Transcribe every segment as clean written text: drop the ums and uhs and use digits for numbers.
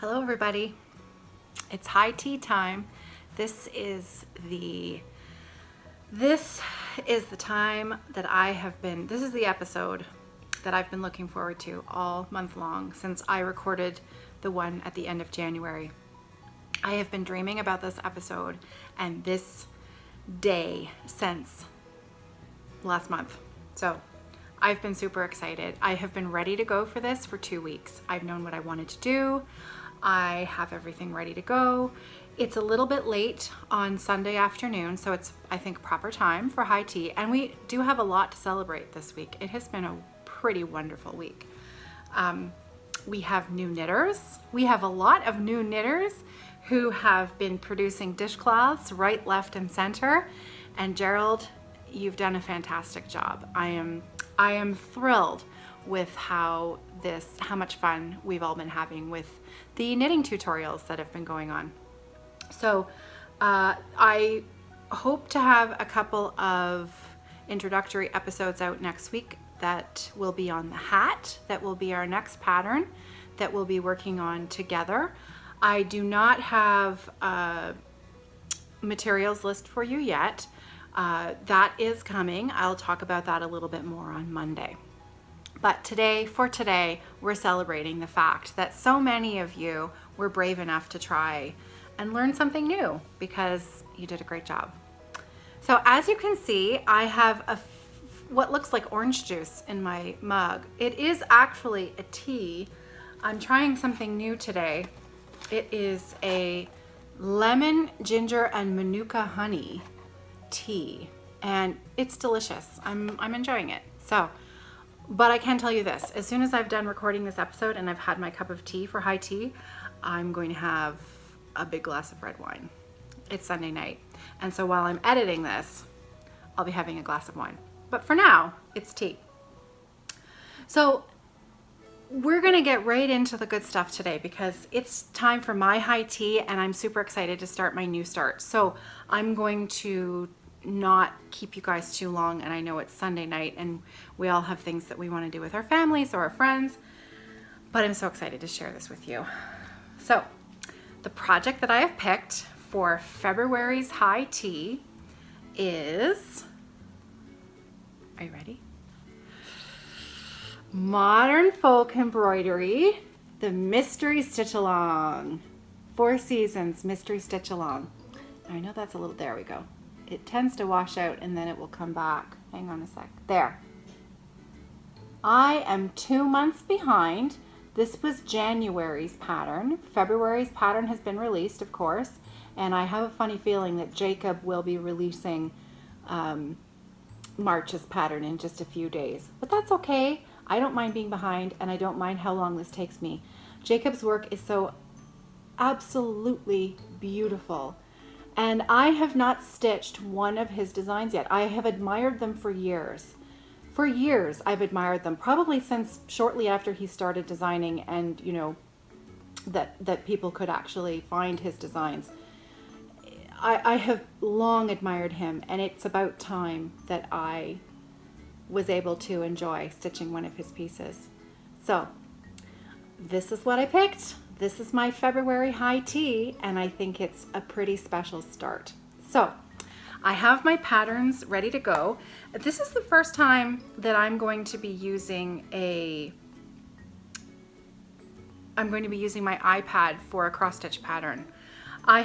Hello everybody, it's high tea time. This is the time that this is the episode that I've been looking forward to all month long since I recorded the one at the end of January. I have been dreaming about this episode and this day since last month. So I've been super excited. I have been ready to go for this for 2 weeks. I've known what I wanted to do. I have everything ready to go. It's a little bit late on Sunday afternoon, so it's, I think, proper time for high tea. And we do have a lot to celebrate this week. It has been a pretty wonderful week. We have new knitters. We have a lot of new knitters who have been producing dishcloths right, left, and center. And Gerald, you've done a fantastic job. I am thrilled with how much fun we've all been having with the knitting tutorials that have been going on. So I hope to have a couple of introductory episodes out next week that will be on the hat. That will be our next pattern that we'll be working on together. I do not have a materials list for you yet. That is coming. I'll talk about that a little bit more on Monday. But today, we're celebrating the fact that so many of you were brave enough to try and learn something new because you did a great job. So as you can see, I have what looks like orange juice in my mug. It is actually a tea. I'm trying something new today. It is a lemon, ginger, and manuka honey tea, and it's delicious. I'm enjoying it. But I can tell you this, as soon as I've done recording this episode and I've had my cup of tea for high tea, I'm going to have a big glass of red wine. It's Sunday night. And so while I'm editing this, I'll be having a glass of wine. But for now, it's tea. So we're gonna get right into the good stuff today because it's time for my high tea and I'm super excited to start my new start. So I'm going to not keep you guys too long, and I know it's Sunday night and we all have things that we want to do with our families or our friends, but I'm so excited to share this with you. So the project that I have picked for February's high tea is, are you ready? Modern Folk Embroidery, the Mystery Stitch Along. 4 Seasons Mystery Stitch Along. I know that's a little, there we go. It tends to wash out and then it will come back. Hang on a sec. There. I am 2 months behind. This was January's pattern. February's pattern has been released, of course, and I have a funny feeling that Jacob will be releasing March's pattern in just a few days. But that's okay. I don't mind being behind, and I don't mind how long this takes me. Jacob's work is so absolutely beautiful. And I have not stitched one of his designs yet. I have admired them for years. For years, I've admired them, probably since shortly after he started designing and, you know, that people could actually find his designs. I have long admired him, and it's about time that I was able to enjoy stitching one of his pieces. So this is what I picked. This is my February high tea, and I think it's a pretty special start. So I have my patterns ready to go. This is the first time that I'm going to be using my iPad for a cross stitch pattern. I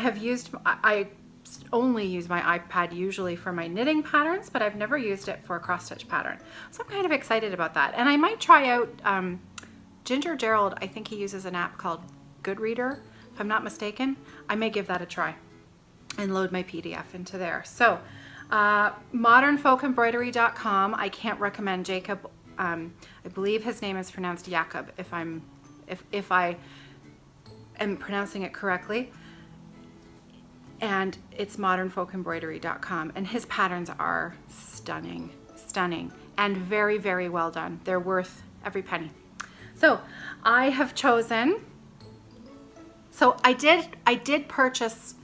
only use my iPad usually for my knitting patterns, but I've never used it for a cross stitch pattern. So I'm kind of excited about that. And I might try out Ginger Gerald. I think he uses an app called Goodreader, if I'm not mistaken. I may give that a try and load my PDF into there. So modernfolkembroidery.com. I can't recommend Jacob. I believe his name is pronounced Jakob, if I am pronouncing it correctly. And it's modernfolkembroidery.com, and his patterns are stunning and very, very well done. They're worth every penny. So I have chosen, so I did purchase,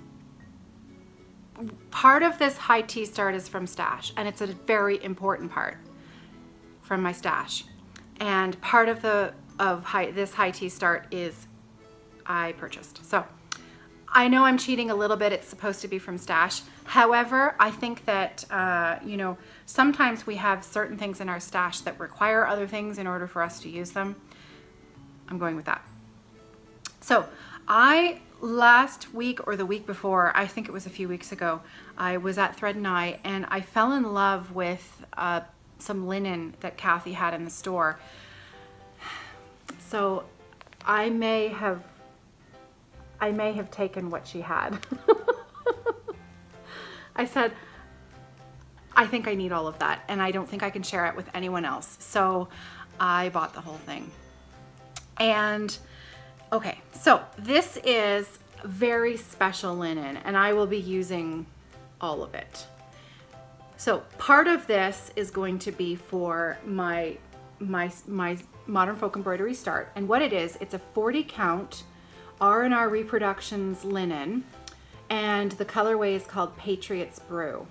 part of this high tea start is from stash, and it's a very important part from my stash. And part of this high tea start is I purchased. So I know I'm cheating a little bit. It's supposed to be from stash. However, I think that, sometimes we have certain things in our stash that require other things in order for us to use them. I'm going with that. So last week or the week before, I think it was a few weeks ago, I was at Thread and I fell in love with some linen that Kathy had in the store. So I may have taken what she had. I said, I think I need all of that, and I don't think I can share it with anyone else. So I bought the whole thing. And okay, so this is very special linen, and I will be using all of it. So part of this is going to be for my Modern Folk Embroidery Start. And what it is, it's a 40 count R&R Reproductions linen, and the colorway is called Patriot's Brew.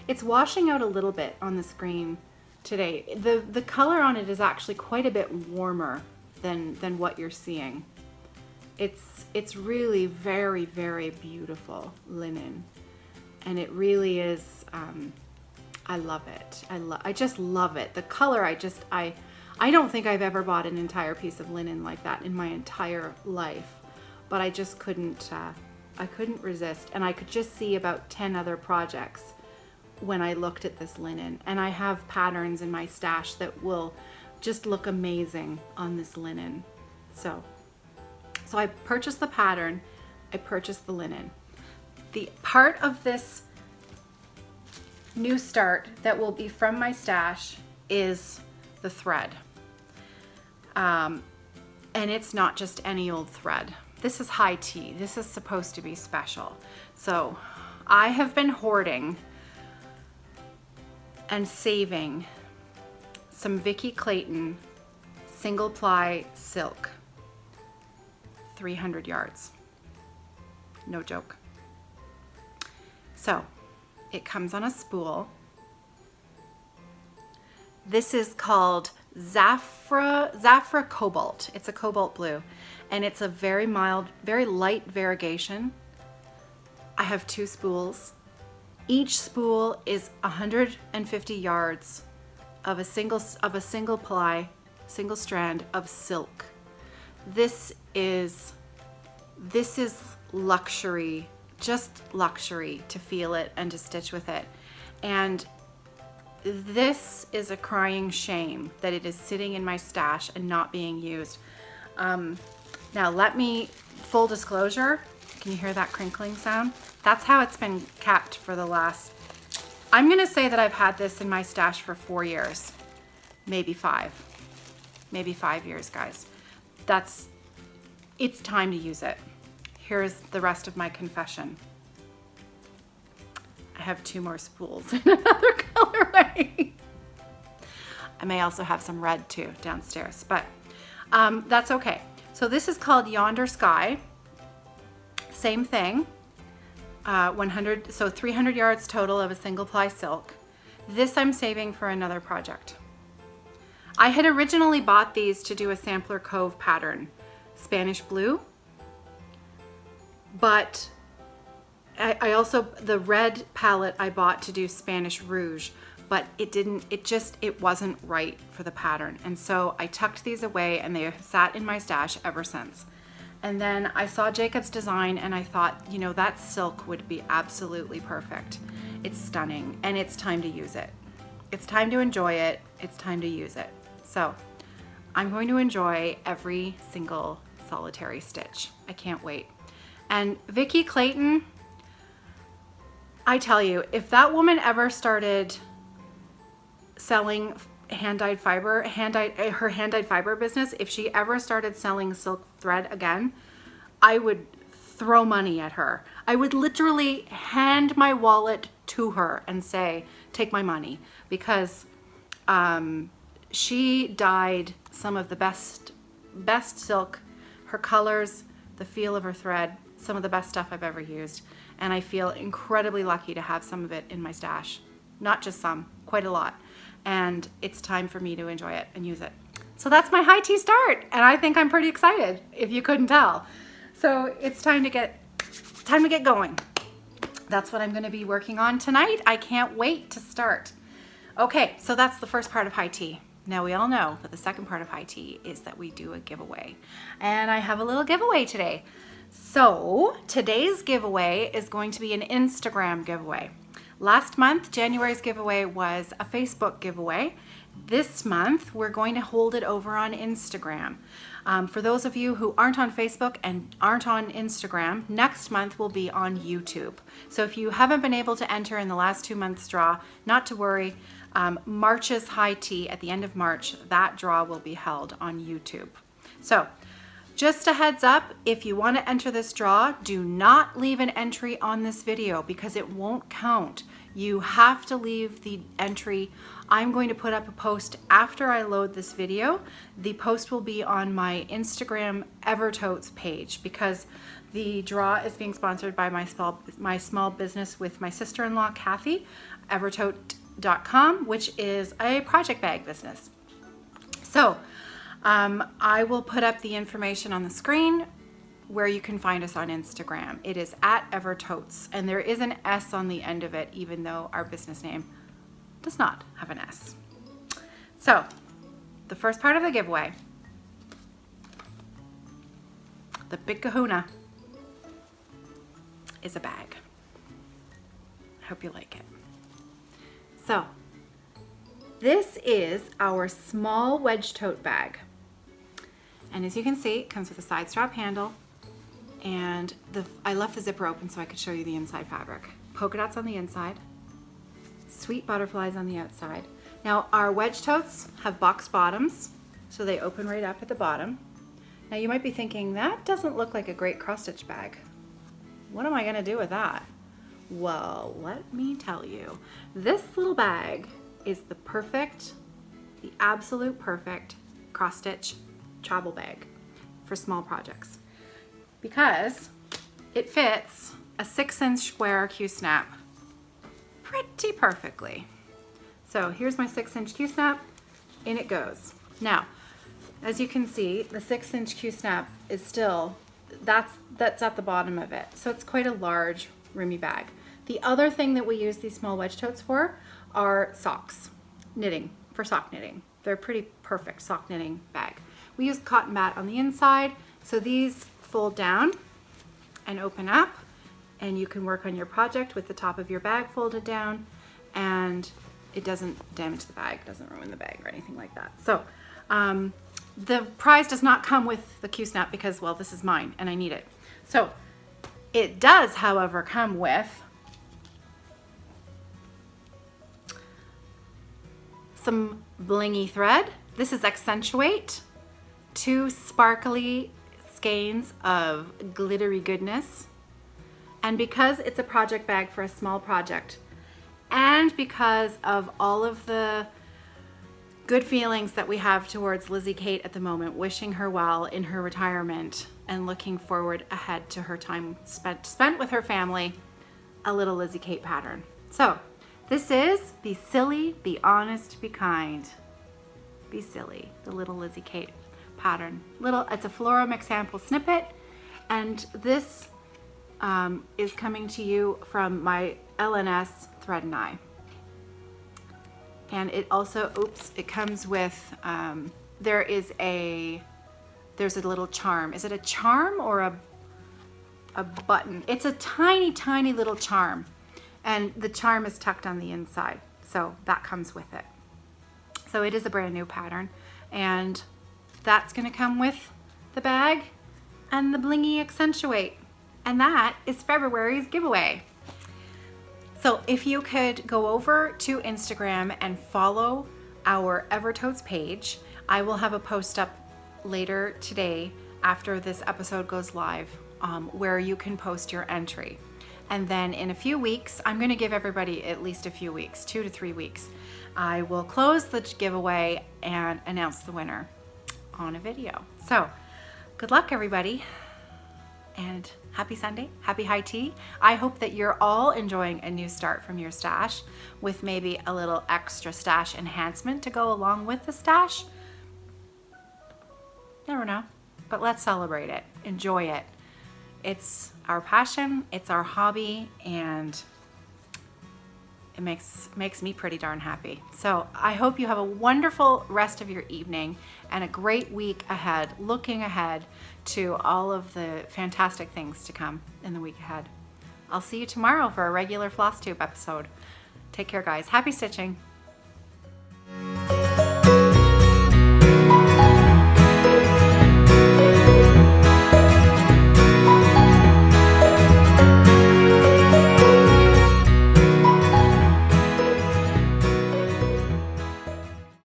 It's washing out a little bit on the screen today. The color on it is actually quite a bit warmer than what you're seeing. It's really very, very beautiful linen, and it really is. I love it. I just love it. The color, I don't think I've ever bought an entire piece of linen like that in my entire life, but I just couldn't. I couldn't resist, and I could just see about 10 other projects when I looked at this linen. And I have patterns in my stash that will just look amazing on this linen. So I purchased the pattern, I purchased the linen. The part of this new start that will be from my stash is the thread. And it's not just any old thread. This is high tea. This is supposed to be special. So I have been hoarding and saving some Vicki Clayton single ply silk, 300 yards. No joke. So it comes on a spool. This is called Zafra Cobalt. It's a cobalt blue, and it's a very mild, very light variegation. I have 2 spools. Each spool is 150 yards of a single ply, single strand of silk. This is luxury, just luxury to feel it and to stitch with it. And this is a crying shame that it is sitting in my stash and not being used. Now full disclosure, can you hear that crinkling sound? That's how it's been kept for the last, I'm gonna say that I've had this in my stash for 4 years, maybe 5 years, guys. It's time to use it. Here's the rest of my confession. I have 2 more spools in another colorway. I may also have some red too downstairs, but that's okay. So this is called Yonder Sky. Same thing. 300 yards total of a single ply silk. This I'm saving for another project. I had originally bought these to do a Sampler Cove pattern, Spanish blue, but I also, the red palette I bought to do Spanish Rouge, but it wasn't right for the pattern. And so I tucked these away, and they have sat in my stash ever since. And then I saw Jacob's design, and I thought, that silk would be absolutely perfect. It's stunning, and it's time to use it. It's time to enjoy it. It's time to use it. So I'm going to enjoy every single solitary stitch. I can't wait. And Vicki Clayton, I tell you, if that woman ever started selling hand-dyed fiber, her hand-dyed fiber business, if she ever started selling silk thread again, I would throw money at her. I would literally hand my wallet to her and say, take my money, because she dyed some of the best silk, her colors, the feel of her thread, some of the best stuff I've ever used. And I feel incredibly lucky to have some of it in my stash. Not just some, quite a lot. And it's time for me to enjoy it and use it. So that's my high tea start, and I think I'm pretty excited, if you couldn't tell. So it's time to get going. That's what I'm going to be working on tonight. I can't wait to start. Okay, so that's the first part of high tea. Now we all know that the second part of high tea is that we do a giveaway. And I have a little giveaway today. So today's giveaway is going to be an Instagram giveaway. Last month, January's giveaway was a Facebook giveaway. This month, we're going to hold it over on Instagram. For those of you who aren't on Facebook and aren't on Instagram, next month will be on YouTube. So if you haven't been able to enter in the last 2 months draw, not to worry. March's high tea at the end of March, that draw will be held on YouTube. So just a heads up, if you want to enter this draw, do not leave an entry on this video because it won't count. You have to leave the entry. I'm going to put up a post after I load this video. The post will be on my Instagram Evertotes page because the draw is being sponsored by my small business with my sister-in-law, Kathy, Evertote.com, which is a project bag business. So I will put up the information on the screen where you can find us on Instagram. It is at Evertotes, and there is an S on the end of it, even though our business name does not have an S. So the first part of the giveaway, the big kahuna, is a bag. I hope you like it. So this is our small wedge tote bag. And as you can see, it comes with a side strap handle, and I left the zipper open so I could show you the inside fabric. Polka dots on the inside, sweet butterflies on the outside. Now our wedge totes have box bottoms, so they open right up at the bottom. Now you might be thinking, that doesn't look like a great cross stitch bag. What am I gonna do with that? Well, let me tell you, this little bag is the absolute perfect cross stitch travel bag for small projects because it fits a 6-inch square Q-snap pretty perfectly. So here's my 6-inch Q-snap, in it goes. Now, as you can see, the 6-inch Q-snap is still, that's at the bottom of it. So it's quite a large, roomy bag. The other thing that we use these small wedge totes for are socks, knitting, for sock knitting. They're a pretty perfect sock knitting bag. We use cotton mat on the inside, so these fold down and open up, and you can work on your project with the top of your bag folded down, and it doesn't damage the bag, doesn't ruin the bag or anything like that. So the prize does not come with the Q-snap because, well, this is mine and I need it. So it does, however, come with some blingy thread. This is Accentuate, 2 sparkly skeins of glittery goodness. And because it's a project bag for a small project, and because of all of the good feelings that we have towards Lizzie Kate at the moment, wishing her well in her retirement and looking forward ahead to her time spent with her family, a little Lizzie Kate pattern. So this is Be Silly, Be Honest, Be Kind. Be Silly, the little Lizzie Kate pattern. It's a Flora Mix sample snippet, and this is coming to you from my LNS Thread and Eye. And it also, it comes with, there's a little charm. Is it a charm or a button? It's a tiny, tiny little charm. And the charm is tucked on the inside. So that comes with it. So it is a brand new pattern. And that's gonna come with the bag and the blingy Accentuate. And that is February's giveaway. So if you could go over to Instagram and follow our Evertotes page, I will have a post up later today after this episode goes live where you can post your entry. And then in a few weeks, I'm gonna give everybody at least a few weeks, 2 to 3 weeks. I will close the giveaway and announce the winner on a video. So good luck, everybody. And happy Sunday, happy high tea. I hope that you're all enjoying a new start from your stash with maybe a little extra stash enhancement to go along with the stash. Never know, but let's celebrate it, enjoy it. it's our passion, it's our hobby, and it makes me pretty darn happy. So I hope you have a wonderful rest of your evening and a great week ahead, looking ahead to all of the fantastic things to come in the week ahead. I'll see you tomorrow for a regular floss tube episode. Take care, guys. Happy stitching.